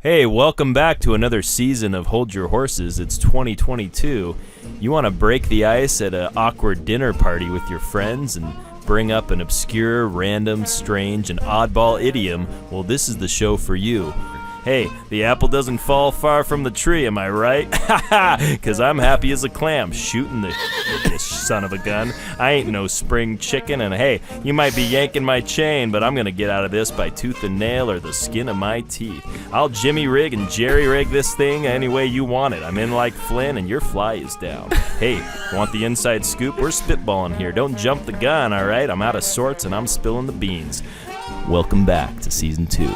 Hey, welcome back to another season of Hold Your Horses. It's 2022. You want to break the ice at an awkward dinner party with your friends and bring up an obscure, random, strange, and oddball idiom? Well, this is the show for you. Hey, the apple doesn't fall far from the tree, am I right? Because I'm happy as a clam shooting this son of a gun. I ain't no spring chicken, and hey, you might be yanking my chain, but I'm going to get out of this by tooth and nail or the skin of my teeth. I'll Jimmy rig and Jerry rig this thing any way you want it. I'm in like Flynn, and your fly is down. Hey, want the inside scoop? We're spitballing here. Don't jump the gun, all right? I'm out of sorts, and I'm spilling the beans. Welcome back to Season 2.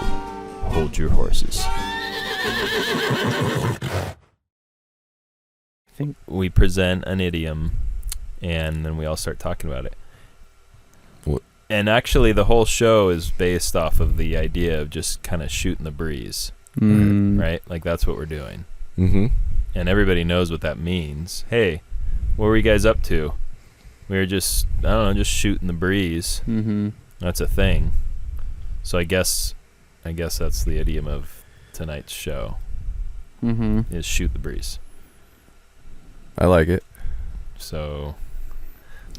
Hold your horses. I think we present an idiom, and then we all start talking about it. What? And actually, the whole show is based off of the idea of just kind of shooting the breeze, right? Like, that's what we're doing. Mm-hmm. And everybody knows what that means. Hey, what were you guys up to? We were just, I don't know, just shooting the breeze. Mm-hmm. That's a thing. So I guess that's the idiom of tonight's show. Mm-hmm. Is shoot the breeze. I like it. So,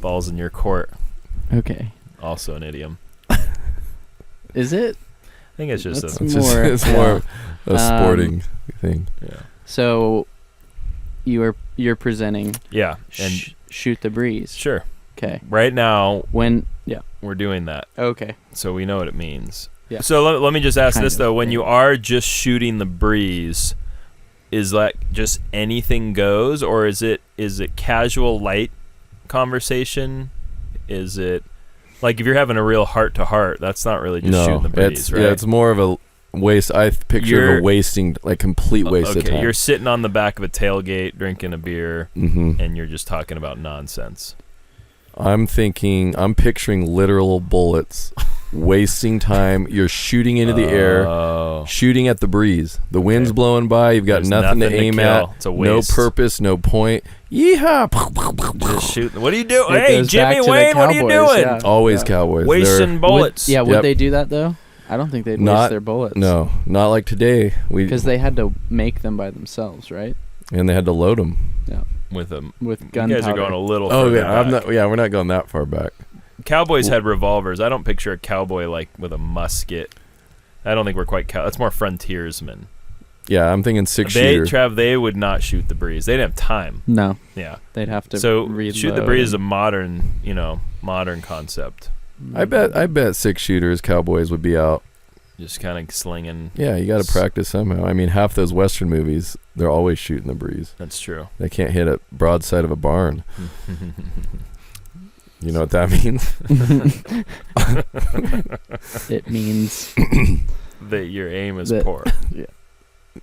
balls in your court. Okay. Also an idiom. Is it? I think it's just That's a... It's more a sporting thing. Yeah. So, you're presenting. Yeah. And shoot the breeze. sure. Okay. Right now, Yeah. we're doing that. Okay. So we know what it means. Yeah. So let me just ask Kind this, of, though. When yeah. you are just shooting the breeze, is that just anything goes, or is it casual, light conversation? Is it like if you're having a real heart-to-heart, that's not really just shooting the breeze, right? Yeah, it's more of a waste. I picture a wasting, like complete waste of time. You're sitting on the back of a tailgate drinking a beer, Mm-hmm. and you're just talking about nonsense. I'm picturing literal bullets, wasting time. You're shooting into the air, shooting at the breeze. The wind's blowing by. You've got There's nothing to nothing to aim kill. at. It's a No waste. purpose, no point. Yeehaw! Just shoot. What are you doing? It Hey, goes Jimmy back to the Wayne, what are you Cowboys, doing? yeah. Always Yeah. Cowboys. Wasting bullets. Would Yep. they do that though? I don't think they'd Not- waste their bullets. No, not like today. Because they had to make them by themselves, right? And they had to load them. With them. With You gunpowder. guys are going a little Oh further yeah, back. we're not going that far back. Cowboys had revolvers. I don't picture a cowboy like with a musket. I don't think we're quite that's more frontiersmen. Yeah, I'm thinking six-shooter. They would not shoot the breeze. They didn't have time. No, Yeah. they'd have to. So reload shoot the breeze is a and- modern concept. I bet six-shooters Cowboys would be out. Just kind of slinging. Yeah, you got to practice somehow. I mean, half those Western movies, they're always shooting the breeze. That's true. They can't hit a broadside of a barn. You know what that means? It means That your aim is That- poor.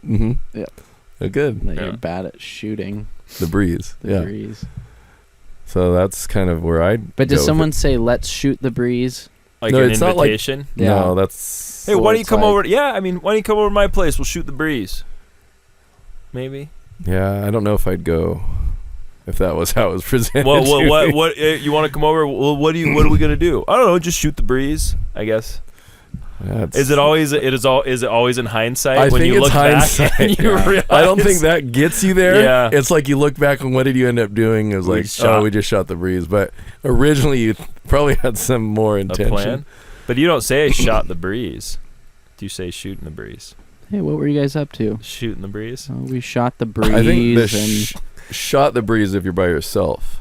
Mm-hmm. Yeah. Good. that Yeah. you're bad at shooting The breeze. the Yeah. breeze. So that's kind of where I'd But go does with someone it. say, "Let's shoot the breeze"? Like No, an it's not like- invitation. Yeah. No, that's... Hey, So why don't you it's come like- over? Yeah, I mean, why don't you come over to my place? We'll shoot the breeze. Maybe. Yeah, I don't know if I'd go if that was how it was presented. Well, to me. what? You want to come over? Well, what are we gonna do? I don't know. Just shoot the breeze, I guess. Yeah, Is it always in hindsight I when think you it's look hindsight. back and you Yeah. realize? I don't think that gets you there. Yeah. It's like you look back and what did you end up doing? It was We like, shot- we just shot the breeze. But originally you probably had some more a intention. plan. But you don't say shot the breeze. Do you say shooting the breeze? Hey, what were you guys up to? Shooting the breeze. Oh, we shot the breeze. I think the and shot the breeze if you're by yourself.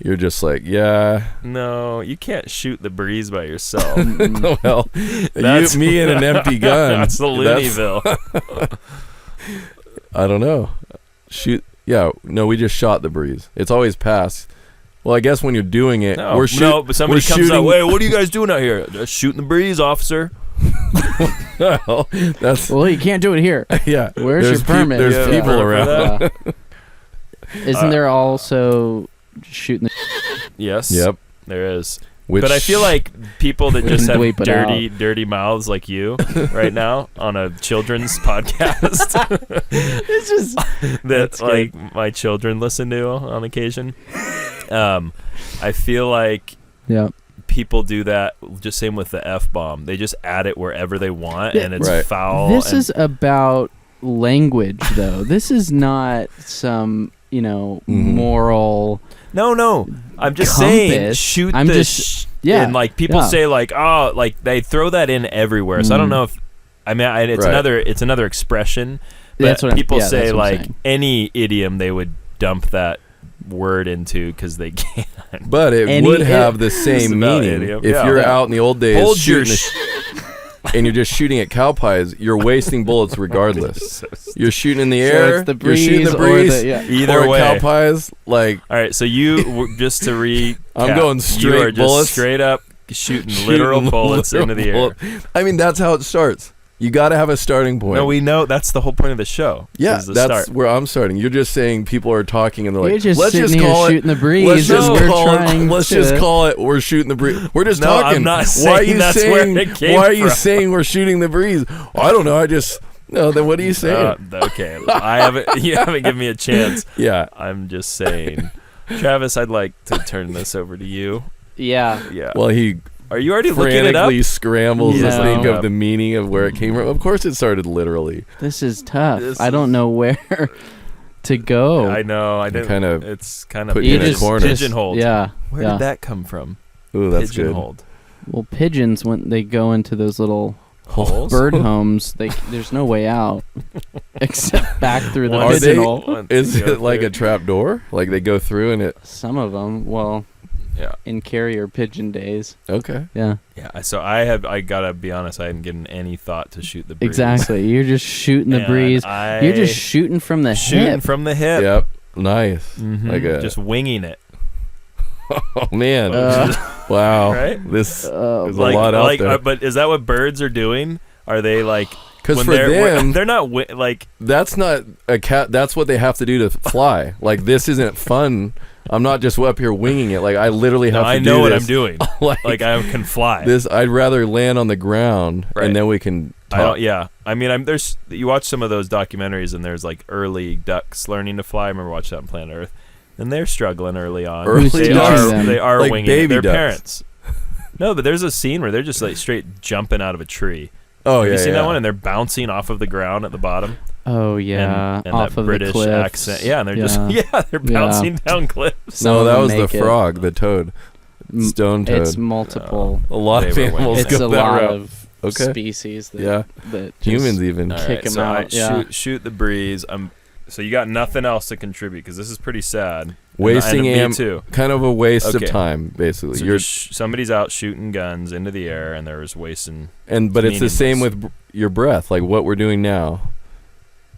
You're just like, yeah. No, you can't shoot the breeze by yourself. Well, That's- me and an empty gun. That's the Looneyville. I don't know. Shoot. Yeah. No, we just shot the breeze. It's always past. Well, I guess when you're doing it, No, we're shooting. but somebody we're comes up. shooting- Hey, what are you guys doing out here? Just shooting the breeze, officer. Well, that's well, you can't do it here. yeah. Where's There's your permit? There's Yeah. people Yeah. around. Yeah. Isn't there also shooting the Yes. Yep. There is. Which, But I feel like people that We just can have bleep it dirty mouths like you right now on a children's podcast It's just that That's like my children listen to on occasion. I feel like yeah. people do that. Just same with the F-bomb. They just add it wherever they want, and it's Right. foul. This and is about language, though. This is not some, moral. no. I'm just Compass. saying, shoot I'm the. just- yeah, And like people yeah. say, like they throw that in everywhere. So I don't know if. I mean, it's Right. another expression. But That's what people say, that's what I'm like saying. any idiom, they would dump that word into because they can. But it Any- would have the It's same about meaning. idiom. If Yeah. you're Yeah. out in the old days Hold your shooting and you're just shooting at cow pies, you're wasting bullets regardless. So You're shooting in the So air. it's the you're shooting breeze the or breeze. the yeah. Either or way. cow pies. Like All right, so just to recap, I'm going you straight are just bullets. straight up shooting literal bullets into the air. bullet. I mean, that's how it starts. You got to have a starting point. No, we know that's the whole point of the show. Yeah, is the that's start. where I'm starting. You're just saying people are talking and they're You're like, just let's sitting just here call it. shooting the breeze. Let's just and we're call trying it. Let's to, just call it. We're shooting the breeze. We're just No, talking. I'm not Why are saying you that's saying? where it came Why are you from. saying we're shooting the breeze? I don't know. I just no. Then what are you saying? Okay, I haven't. You haven't given me a chance. Yeah. I'm just saying, Travis. I'd like to turn this over to you. Yeah. Yeah. Well, he Are you already looking it up? frantically scrambles to Yeah. think No. of the meaning of where it came from. Of course, it started literally. This is tough. This I don't know where to go. I know. I didn't. kinda It's kind of put you in a corner. pigeonholed. Yeah. Where yeah. did that come from? Ooh, that's good. Pigeonholed. Well, pigeons, when they go into those little Holes? bird homes, there's no way out except back through the One- Are they- pigeonhole. Once Is you go it like through. a trap door? Like they go through and it? Some of them, well, Yeah. in carrier pigeon days. Okay. Yeah. Yeah. So I gotta be honest. I hadn't given any thought to shoot the breeze. Exactly. You're just shooting the And breeze. You're just I- shooting from the shooting hip. from the hip. Yep. Nice. Mhm. Like a- just winging it. Oh man. Uh, Wow. Right? This there's a Like, lot out there. but is that what birds are doing? Are they like? Because when for them, they're not like. that's not a cat. That's what they have to do to fly. Like this isn't fun. I'm not just up here winging it. Like I literally No, have to I do know what I'm this. doing. like Like I can fly. this. I'd rather land on the ground Right. and then we can I talk. don't, yeah, I mean, there's you watch some of those documentaries and there's like early ducks learning to fly. I remember watching that on Planet Earth, and they're struggling early on. Early Who's they teaching are them? they are Like winging baby it. Their ducks. parents. No, but there's a scene where they're just like straight jumping out of a tree. Oh Have yeah. you seen yeah. that one? And they're bouncing off of the ground at the bottom. Oh yeah, and off that of British the cliffs. accent. Yeah, and they're just they're bouncing down cliffs. Some No, of that them was the make it. frog, the toad, M- stone toad. It's multiple. a lot of they were animals It's go a that lot route. of Okay. species that Yeah. that just- Humans even. All Kick right, 'em so out, yeah. shoot the breeze. So you got nothing else to contribute because this is pretty sad. Wasting and me too. kind of a waste Okay. of time, basically. So You're somebody's out shooting guns into the air, and there's wasting. but it's the same meaningless. with your breath. Like what we're doing now,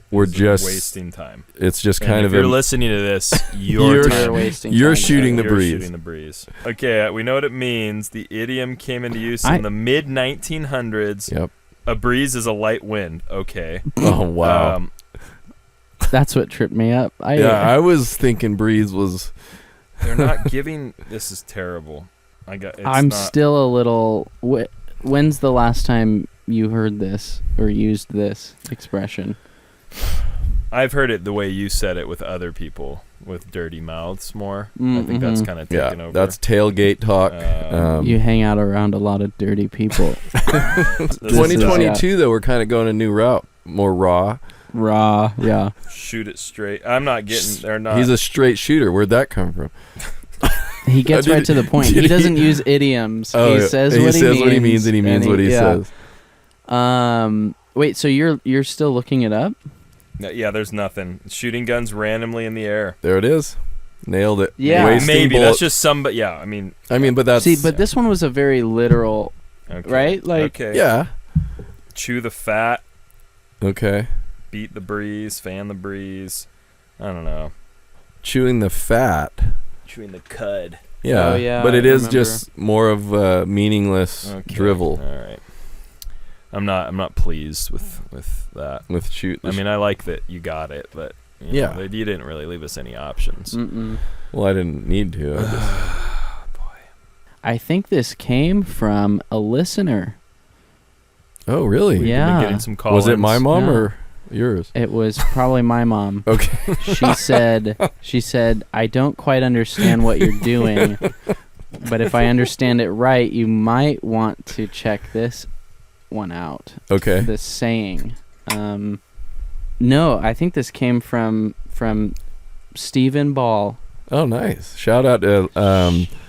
we're just wasting time. It's just And kind if of you're a, listening to this, You're your You're time. wasting. You're time. shooting the You're breeze. shooting the breeze. Okay, we know what it means. The idiom came into use I- in the mid 1900s. Yep. A breeze is a light wind. Okay. Oh wow. That's what tripped me up. I was thinking breeze was. They're not giving. This is terrible. I'm still a little. When's the last time you heard this or used this expression? I've heard it the way you said it with other people with dirty mouths more. I think that's Mhm. kind of Yeah, taken over. that's tailgate talk. You hang out around a lot of dirty people. This is, 2022 though, we're kind of going a new route, more raw. Raw, yeah. shoot it straight. I'm not getting. They're not. He's a straight shooter. Where'd that come from? He gets Did right he- to the point. did He he- doesn't use idioms. Oh, he yeah. says he what says he what he means and he means what he yeah. says. Wait, so you're still looking it up? Yeah, there's nothing. Shooting guns randomly in the air. There it is. Nailed it. Yeah. Wasting Maybe bullets. that's just some. But yeah, I mean. But that's. See, but this one was a very literal, Okay. right? Like, okay. Yeah. Chew the fat. Okay. Beat the breeze. Fan the breeze. I don't know. Chewing the fat. Chewing the cud. Yeah. Oh, yeah, But it I is remember. just more of meaningless Okay. drivel All right. I'm not pleased with that. with shoot. I mean, I like that you got it, but you Yeah. know, you didn't really leave us any options. Well, I didn't need to. I just, I think this came from a listener. oh, really? We've Yeah. been getting some calls. Was it my mom No. or yours? It was probably my mom. Okay. She said, I don't quite understand what you're doing, But if I understand it right, you might want to check this one out. Okay. This saying. No, I think this came from Stephen Ball. Oh, nice. Shout out to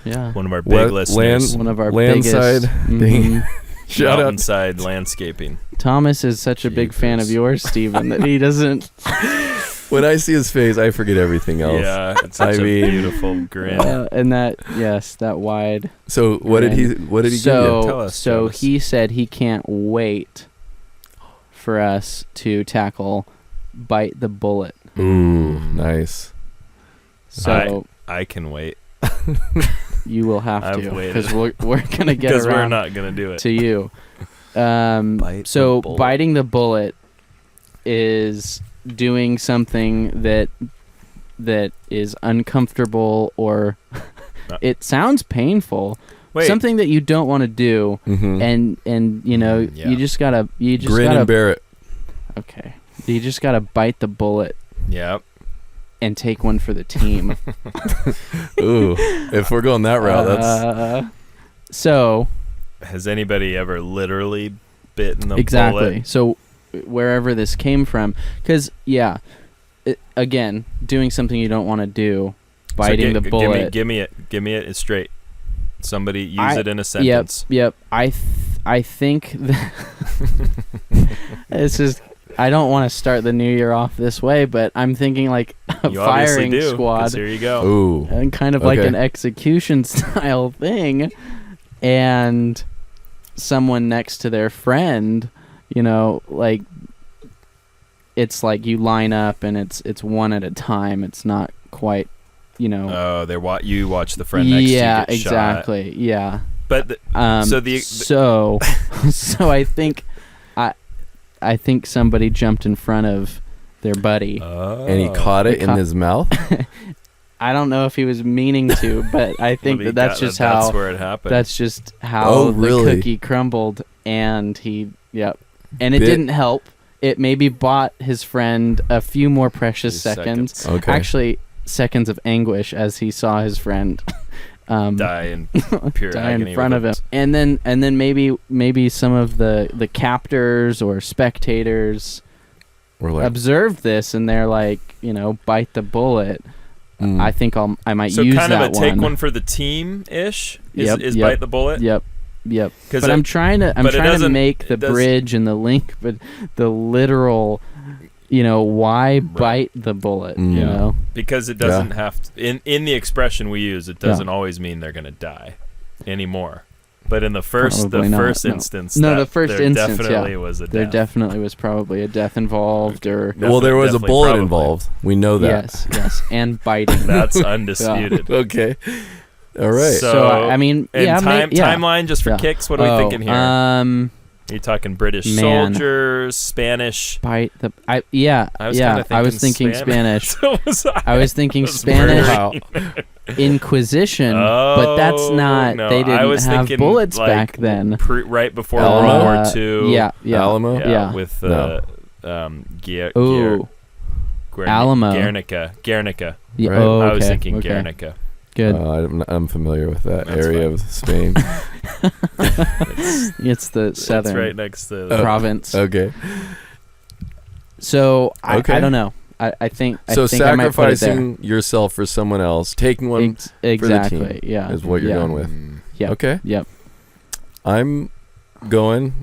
Yeah. One of our big listeners. One of our Landside biggest. thing. Shout out. Mountainside Landscaping. Thomas is such a big fan of yours, Stephen, that he doesn't. When I see his face, I forget everything else. Yeah, it's such a beautiful grin. And that wide. So what did he give you? Tell us, So Travis. he said he can't wait for us to tackle Bite the Bullet. Ooh, nice. So I can wait. you will have I've to, waited. because we're gonna get Because we're around not going to do it. to you. Bite So the bullet. biting the bullet is doing something that is uncomfortable, or it sounds painful. Wait. Something that you don't want to do, Mm-hmm. and you know Yeah. you just gotta Grin and bear it. okay. You just gotta bite the bullet Yep. and take one for the team. Ooh, if we're going that route, that's so Has anybody ever literally bitten the exactly. bullet? So wherever this came from, because again, doing something you don't want to do, biting the bullet. Give me it. It's straight. Somebody use it in a sentence. Yep. I think that it's just. I don't want to start the new year off this way, but I'm thinking like a You obviously firing do, 'cause squad, here you go. ooh. and kind of like Okay. an execution style thing, and someone next to their friend, you know, like it's like you line up and it's one at a time. It's not quite, you know. Oh, you watch the friend next to you get exactly. shot. Yeah. But so I think somebody jumped in front of their buddy. And he caught it in his mouth. I don't know if he was meaning to, but I think that's just how. That's where it happened. That's just how Oh, really? the cookie crumbled, and and it Bit- didn't help. It maybe bought his friend a few more precious Few seconds. Okay. Actually, seconds of anguish as he saw his friend die in pure die agony in front of him, with and then maybe some of the captors or spectators We're like, observed this, and they're like, you know, bite the bullet. I think I might So use kind of that a take one for the team ish. Yep, Is yep. bite the bullet. Yep. But it- I'm trying to but it doesn't- make the it does- bridge and the link, but the literal, you know, why bite the bullet? Mm. You Yeah. know, Because it doesn't have to, in the expression we use, it doesn't always mean they're gonna die anymore. But in the first Probably not, first no. instance, No, that the first there instance, definitely yeah. was a there death. definitely was probably a death involved, or well, there was a definitely, bullet probably. involved. We know that. yes, and biting. That's undisputed. Okay. All right. So I mean, and yeah, timeline just for Yeah. kicks. What are we thinking here? Um, Are you talking British man. soldiers, Spanish? bite the. I was thinking Spanish. So was I. I was thinking was Spanish Wow. Inquisition, but that's not. no, They I didn't was have thinking, bullets like, back then. Right before Alamo? World War II. Yeah. Alamo? Yeah. With No. Ooh. Alamo. Guernica. Yeah. Right. Oh, okay. I was thinking okay. Guernica. Good. I'm familiar with that That's area fine. of Spain. It's the It's southern right next to province. Okay. So Okay. I don't know. I think So I think I might put it there. sacrificing yourself for someone else, taking one Exactly. Yeah. is what you're yeah. going with. Yep. Okay. Yep. I'm going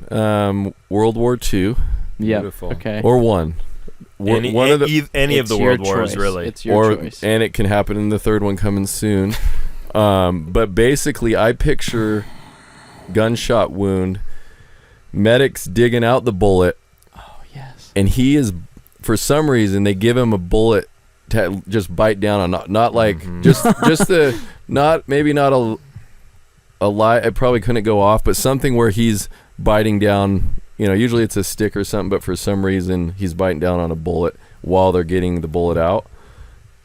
World War II Yep. Beautiful. Okay. or one. One of the any of It's the your world wars, choice. really. It's your or choice. and it can happen in the third one coming soon. But basically, I picture gunshot wound, medics digging out the bullet, Oh yes. and he is, for some reason, they give him a bullet to just bite down on, not like Mhm. just the not maybe not a lie. It probably couldn't go off, but something where he's biting down. You know, usually it's a stick or something, but for some reason he's biting down on a bullet while they're getting the bullet out.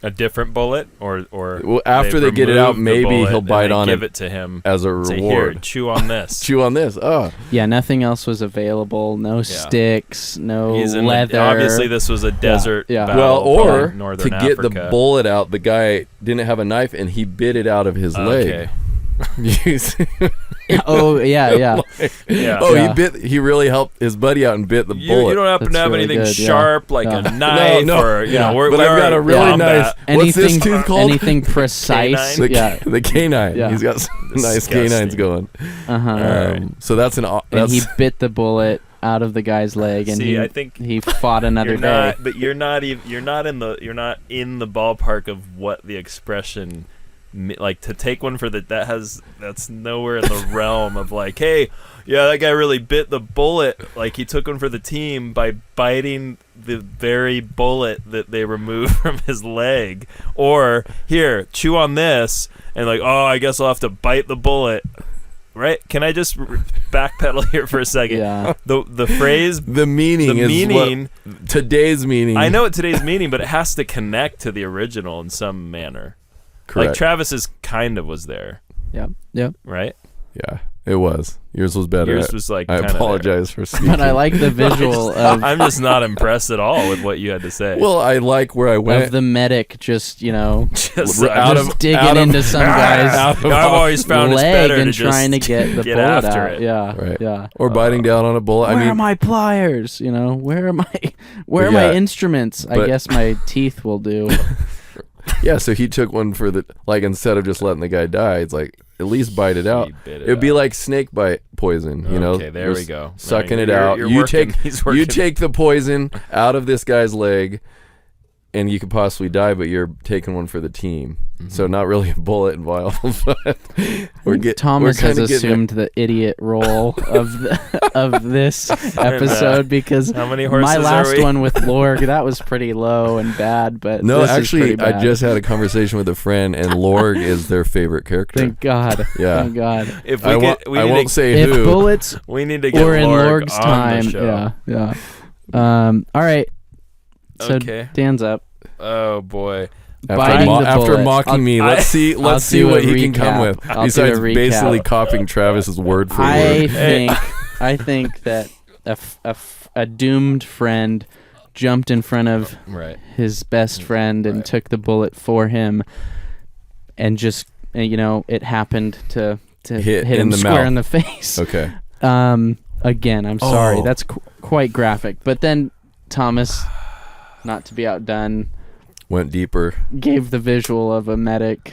A different bullet, or Well, after they they've get it out, removed the maybe bullet he'll and bite they on give it it to him. as a Say, here, reward. chew on this. Chew on this. Oh, Yeah. Nothing else was available. No sticks. No He's in leather. obviously, this was a desert yeah. battle. well, probably or northern to get Africa. the bullet out, the guy didn't have a knife and he bit it out of his leg. Okay. Oh yeah, yeah. Yeah. Oh, Yeah. he really helped his buddy out and bit the You bullet. don't happen to That's have really anything good, yeah. sharp like Yeah. a knife No, or, you yeah. know, but I've got a really nice. What's this Anything, tooth called? anything precise. The, Yeah. the canine. Yeah. He's got some nice Disgusting. canines going. Uh-huh. Alright. So that's and that's he bit the bullet out of the guy's leg, and See, I think he fought another you're day. not, but you're not in the ballpark of what the expression like to take one for that's nowhere in the realm of like, hey, yeah, that guy really bit the bullet. Like he took one for the team by biting the very bullet that they removed from his leg. Or here, chew on this, and like, oh, I guess I'll have to bite the bullet. Right? Can I just backpedal here for a second? Yeah. The phrase, the meaning. Today's meaning. I know what today's meaning, but it has to connect to the original in some manner. Correct. Like Travis's kind of was there, Yep. Yep. right? Yeah, it was. Yours was better. Yours was like I kinda apologize for speaking. But I like the visual of I'm just not impressed at all with what you had to say. Well, I like where I went. of the medic just just, out just of- digging out of- into some guy's out of- I've always found it's leg better and to just trying to get the get bullet after out. it. Yeah. Right. Yeah. or biting down on a bullet. Where I are mean, my pliers? You know, where are my Yeah, my instruments? I but- guess my teeth will do. yeah. So he took one for the instead of just letting the guy die, it's like at least bite it out. He bit It'd be out. like snake bite poison. You know. Okay, there You're we go. Sucking Right. it out. You're You working- take he's working. you take the poison out of this guy's leg, and you could possibly die, but you're taking one for the team. Mm-hmm. So not really a bullet involved. But Thomas has kinda getting assumed the idiot role of this episode because How many horses my are last we? one with Lorg, that was pretty low and bad. But No, this is actually, pretty bad. I just had a conversation with a friend, and Lorg is their favorite character. Thank God. Yeah. Thank God. If we I, could, I won't say If who. bullets we need to get were in Lorg Lorg's on time, the show. yeah. All right. So Okay. Dan's up. Oh boy. Biting the After bullet. mocking me, let's see I'll see do a what he can come recap. with. I'll do a Besides recap. basically copying Travis's word for I word. think that a doomed friend jumped in front of Right. his best friend and took the bullet for him, and just it happened to Hit hit in him the square mouth. in the face. Okay. Again, I'm sorry. Oh. That's quite graphic. But then Thomas, not to be outdone, Went deeper. gave the visual of a medic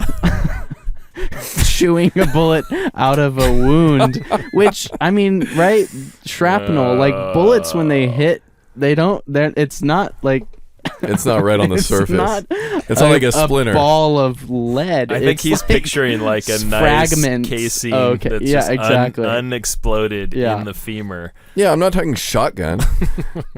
chewing a bullet out of a wound, which, I mean, right? Shrapnel, like bullets when they hit, it's not like It's not right on the it's surface. not It's not like a splinter. ball of lead. I think It's he's like picturing like a nice fragments. casing Okay, that's yeah, just exactly. unexploded Yeah. in the femur. Yeah, I'm not talking shotgun.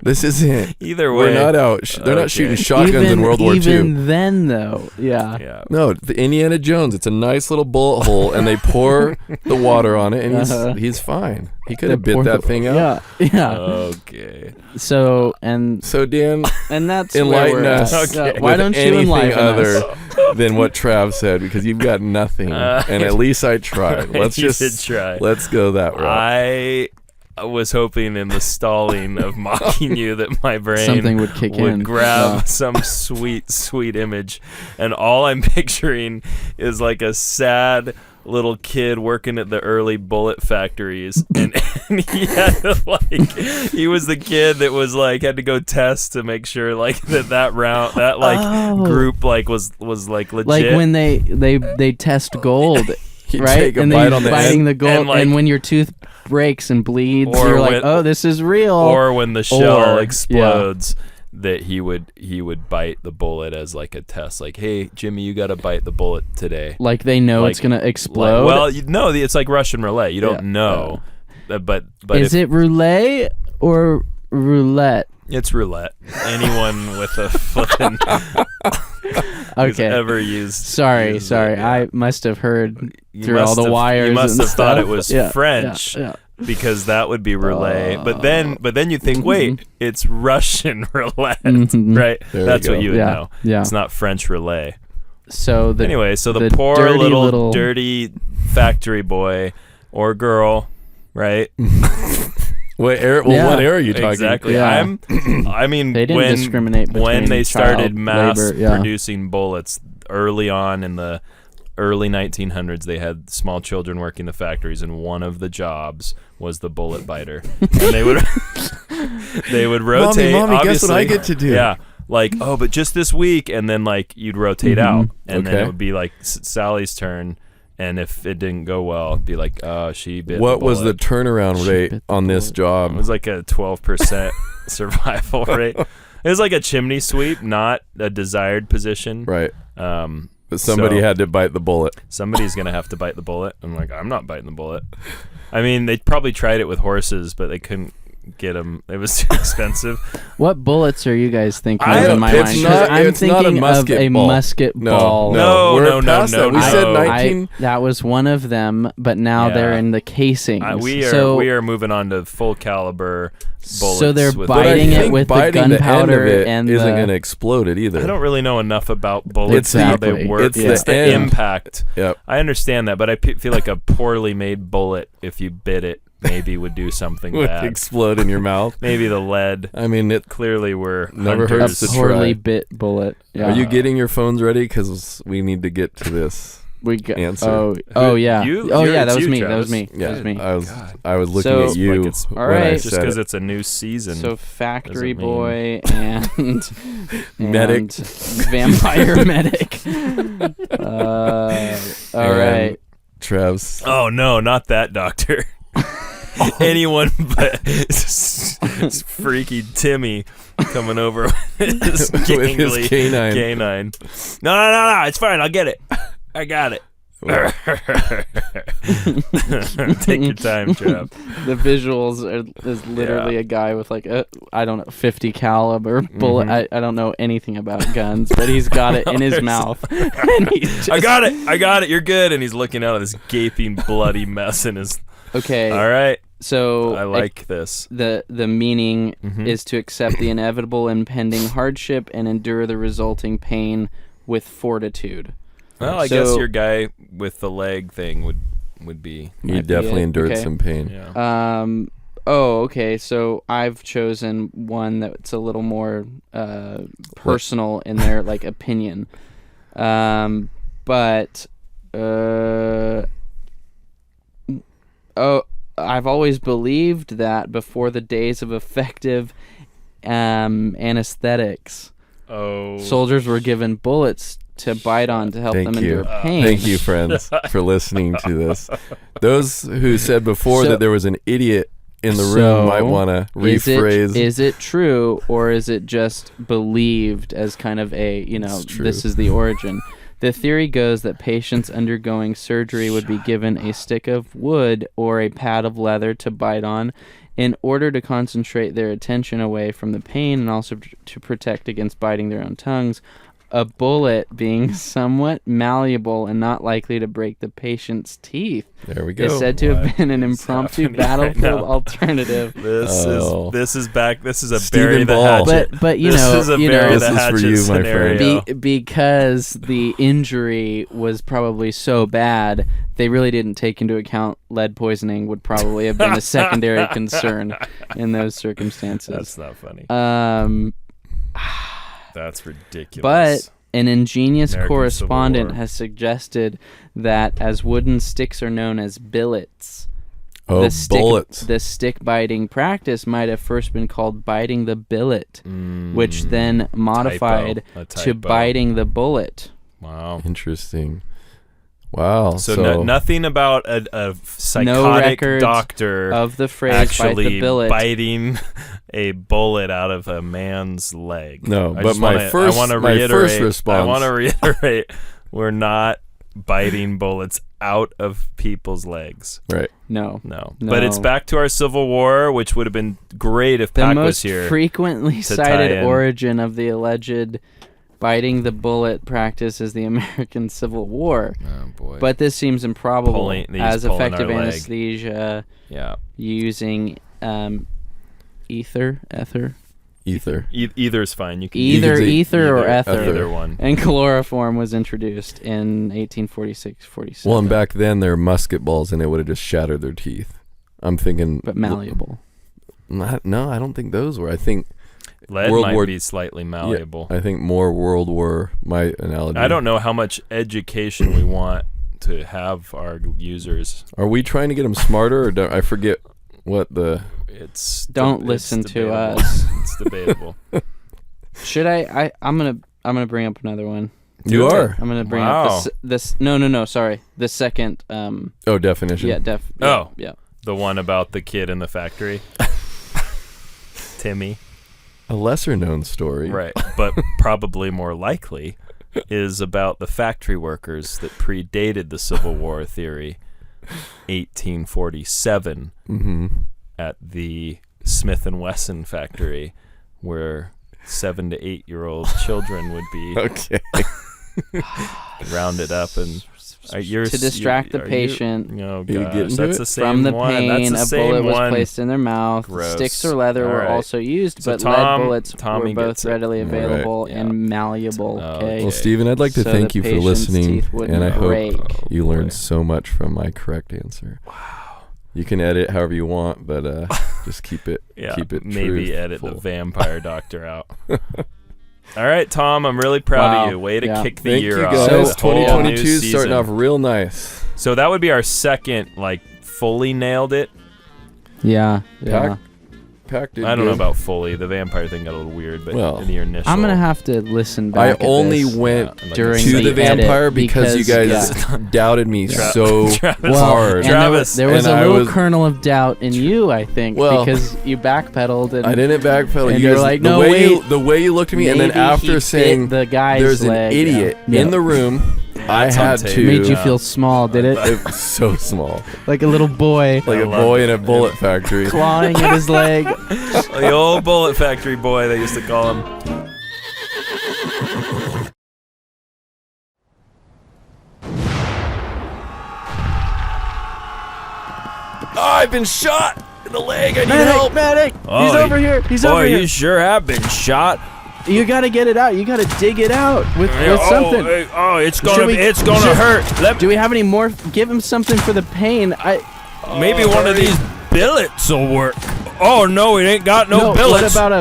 This isn't. Either way, We're not out. They're not Okay. shooting shotguns even, in World War II. Even then, though, yeah. Yeah. No, the Indiana Jones. It's a nice little bullet hole, and they pour the water on it, and he's fine. He could have They pour bit that the- thing out. Yeah. Okay. So So Dan, that's enlighten where we're us. at. Okay. Why with don't you anything enlighten other us? than what Trav said, because you've got nothing, and at least I tried. Let's You just did try. let's go that route. I was hoping in the stalling of mocking you that my brain Something would kick in. grab Yeah. some sweet image, and all I'm picturing is like a sad little kid working at the early bullet factories, and he had to, like, he was the kid that was like had to go test to make sure like that round that like Oh. group like was like legit. Like when they test gold, You right? take a and bite then on the biting end. the gold, And, like- and when your tooth breaks and bleeds, Or you're like, when- oh, this is real. or when the shell Or- explodes, that he would bite the bullet as like a test, like, hey Jimmy, you got to bite the bullet today. like they know Like- it's gonna explode. Well, no, it's like Russian roulette. You don't Yeah. know, but is it roulette or roulette? it's roulette. Anyone with a flippin' who's Okay. ever used Sorry. yeah. I must have heard You through all must the have- wires. You must and have thought stuff. it was Yeah, French. yeah. Because that would be roulette, but then you think, wait, it's Russian roulette, Mhm. right? There you That's go. what you would Yeah, know. yeah. It's not French relay. So Anyway, so the the poor dirty little dirty factory boy or girl, right? What era are you talking? Exactly. Yeah. I mean, They didn't when discriminate when between they started child mass labor, yeah. producing bullets early on in the early 1900s, they had small children working the factories, and one of the jobs was the bullet biter. And they would rotate. Mommy, guess what I obviously. get to do? Yeah. Like, oh, but just this week, and then like you'd rotate out, and then Okay. it would be like Sally's turn, and if it didn't go well, it'd be like, oh, she bit. What the was the bullet. turnaround She rate bit the on this bullet. job? It was like a 12% survival rate. It was like a chimney sweep, not a desired position. Right. Um, But somebody So- had to bite the bullet. somebody's gonna have to bite the bullet. I'm like, I'm not biting the bullet. I mean, they probably tried it with horses, but they couldn't get them. It was too expensive. What bullets are you guys thinking I of in don't- my it's mind? 'Cause not- I'm it's not a thinking musket of a ball. musket No, ball. No, we're no, past no, that. We no. said No. 19. That was one of them, but now Yeah. they're in the casings. We so, are moving on to full caliber bullets. So they're with But I biting it think with the biting the end of gunpowder it and isn't the- going to explode it either. I don't really know enough about bullets It's how the- they work. it's It's, the the end. impact. Yep. I understand that, but I feel like a poorly made bullet, if you bit it, maybe would do something Would bad. explode in your mouth. Maybe the lead. I mean, it. Clearly, we're Never a hurts hunters. to poorly try. bit bullet. Yeah. Are you getting your phones ready? Because we need to get to this. We got, answer? Oh yeah. You- Oh you're- yeah. That it's was you, me. That was Travis. me. Yeah, That was me. I was looking So- at you Like it's- when All I right. Just said because it. it's a new season. So Factory doesn't mean- Boy and Medic. and Vampire Medic. All And right. Trev's. Oh no, not that doctor. Anyone but freaky Timmy coming over with his With his gangly canine. canine. No, it's fine. I'll get it. I got it. Take your time, Trev. The visuals is literally Yeah. a guy with like a, I don't know, 50 caliber bullet. Mhm. I don't know anything about guns, but he's got it in his mouth. And he's just, I got it. You're good. And he's looking out of this gaping, bloody mess in his. Okay. All right. So I like this. the meaning Mhm. is to accept the inevitable impending hardship and endure the resulting pain with fortitude. Well, I So- guess your guy with the leg thing would be. You Might be definitely it. endured Okay. some pain. Yeah. Oh, okay. So I've chosen one that's a little more personal in their like opinion. But I've always believed that before the days of effective anesthetics, Oh. soldiers were given bullets to bite on to help Thank them you. endure pain. Thank you, friends, for listening to this. Those who said before So- that there was an idiot in the So, room might want to rephrase. Is it true, or is it just believed as kind of a, It's true. this is the origin? The theory goes that patients undergoing surgery would be given a stick of wood or a pad of leather to bite on in order to concentrate their attention away from the pain and also to protect against biting their own tongues. A bullet being somewhat malleable and not likely to break the patient's teeth There we go. is said to have What been an is impromptu happening right battlefield now? alternative. This Oh. is back. This is a Stephen bury the Ball. hatchet. But you this know, is a you bury know, the This is for hatchet you, my friend. scenario. because the injury was probably so bad, they really didn't take into account lead poisoning would probably have been a secondary concern in those circumstances. That's not funny. That's ridiculous. But an ingenious American correspondent Civil War. has suggested that as wooden sticks are known as billets, Oh, bullets. the stick biting practice might have first been called biting the billet, which then modified A to typo. biting the bullet. Wow. Interesting. Wow. So, nothing about a psychotic records doctor Of the phrase bite the actually billet. biting a bullet out of a man's leg. No, I but just my wanna- first- I wanna my reiterate, first response- I want to reiterate, we're not biting bullets out of people's legs. right. No. No. No. But it's back to our Civil War, which would have been great if The Pac was most here. frequently to tie cited in. origin of the alleged biting the bullet practice is the American Civil War. Oh boy. But this seems improbable He's as pulling effective our leg. anesthesia yeah. using ether. Either's fine. You can Either use ether or either. ether. either one. And chloroform was introduced in 1846-47. Well, and back then they're musket balls, and it would have just shattered their teeth. I'm thinking, but malleable. No, I don't think those were. I think Lead World might War. be slightly malleable. I think more World War. My analogy. I don't know how much education we want to have our users. Are we trying to get them smarter, or don't, I forget what the? It's Don't it's listen to debatable. us. It's debatable. Should I'm gonna bring up another one. You Do it. are. I'm gonna bring Wow. up this. No. Sorry, the second. Oh, definition. Yeah. Oh. Yeah. The one about the kid in the factory. Timmy. A lesser known story. Right. But probably more likely is about the factory workers that predated the Civil War theory, 1847, Mm-hmm. at the Smith & Wesson factory, where 7 to 8 year old children would be Okay. rounded up and you're, To distract the are you- patient. Oh you gosh, get into that's it? the same From the one. pain, That's the a bullet same was one. placed in their mouth. Gross. Sticks or leather All were right. also used, So but Tom- lead bullets Tommy were both gets it. readily All right. available Yeah. and malleable. Oh, Okay. Well, Stephen, I'd like to So thank the you for patient's listening, teeth wouldn't and I hope break. you boy. learned so much from my correct answer. Wow. You can edit however you want, but just keep it. Yeah, keep it. maybe edit the truthful. vampire doctor out. All right, Tom, I'm really proud Wow. of you. Way to Yeah. kick the Thank year you off. guys. So- This whole new 2022 is starting season. off real nice. So that would be our second, like, fully nailed it. Yeah. Packed it. I don't know good. about fully. The vampire thing got a little weird, but Well, in your initial. I'm gonna have to listen I back. at only this went like during to the the vampire edit because you guys yeah. doubted me Tra- so Travis. Well, hard. and Travis, there was and a I little was- kernel of doubt in you, I think, Well, because you backpedaled and I didn't backpedal. And You you're guys, like, the "No, way wait, the way you looked at me, and then maybe he after bit saying the guy's there's an leg. idiot Yeah. in the room, I That's on had tape. to. made you Yeah. feel small, did it? It was so small, Like a little boy like I a love boy it. in a bullet factory. clawing at his leg. The old bullet factory boy, they used to call him. I've been shot in the leg. I need help. Medic! Oh, He's over here. He's over Boy, here. you sure have been shot. You gotta get it out. You gotta dig it out with Oh, something. it's Should gonna, we- it's gonna should- hurt. Let Do we have any more? Give him something for the pain. maybe one of these billets will work. Oh no, it ain't got no What billets. about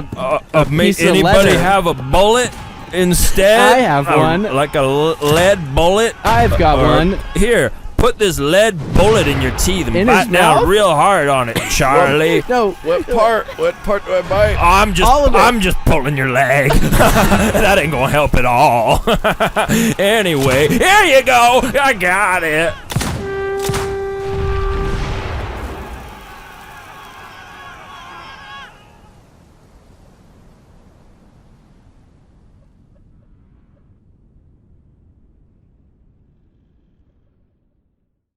a piece of anybody leather? have a bullet instead? I have one. Like a lead bullet. I've got Or- one. Here, put this lead bullet in your teeth and In bite his down mouth? real hard on it, Charlie. No. What part? What part do I bite? All of it. I'm just pulling your leg. That ain't gonna help at all. Anyway, here you go. I got it.